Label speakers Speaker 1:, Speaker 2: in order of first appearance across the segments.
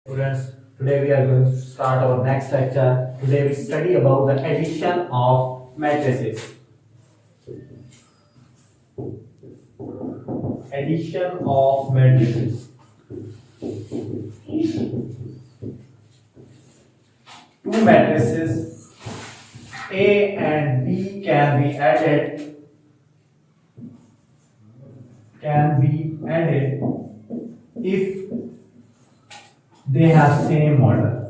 Speaker 1: Students, today we are going to start our next lecture. Today we study about the addition of matrices. Addition of matrices. Two matrices A and B can be added if they have same order.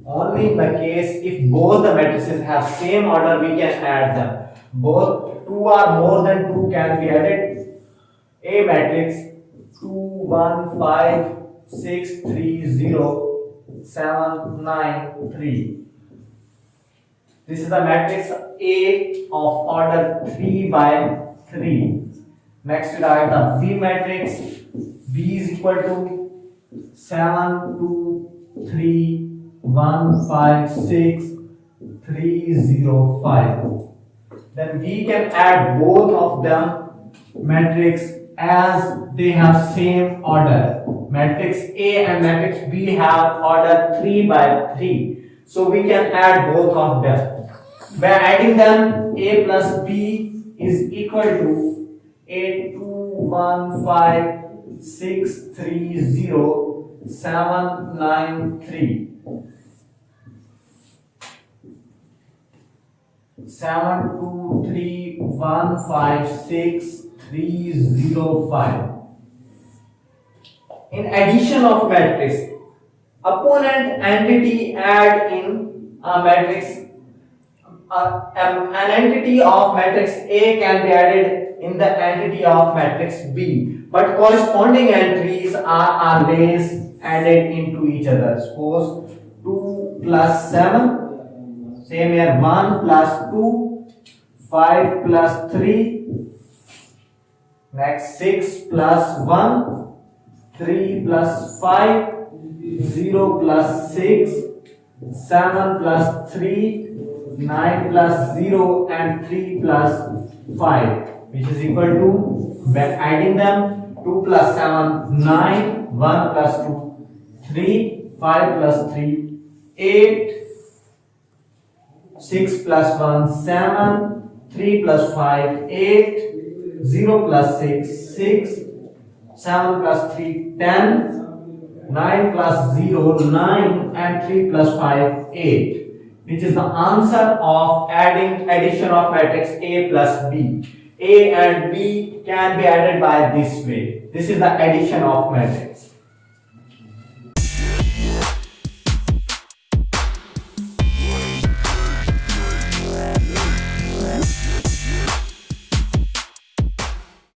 Speaker 1: Only in the case if both the matrices have same order we can add them. Both two or more than two can be added. A matrix 2 1 5 6 3 0 7 9 3. This is the matrix A of order 3 by 3. Next we write the B matrix. B is equal to 7 2 3 1 5 6 3 0 5. Then we can add both of them matrix as they have same order. Matrix A and matrix B have order 3 by 3. So we can add both of them. By adding them, A plus B is equal to 8 2 1 5 6 3 0 7 9 3. 7 2 3 1 5 6 3 0 5. In addition of matrix, opponent entity add in a matrix. An entity of matrix A can be added in the entity of matrix B, but corresponding entries are always added into each other. Suppose 2 plus 7, same here 1 plus 2, 5 plus 3, next 6 plus 1, 3 plus 5, 0 plus 6, 7 plus 3, 9 plus 0 and 3 plus 5, which is equal to, when adding them, 2 plus 7 9, 1 plus 2 3, 5 plus 3 8, 6 plus 1 7, 3 plus 5 8, 0 plus 6 6, 7 plus 3 10, 9 plus 0 9 and 3 plus 5 8, which is the answer of addition of matrix A plus B. A and B can be added by this way. This is the addition of matrix.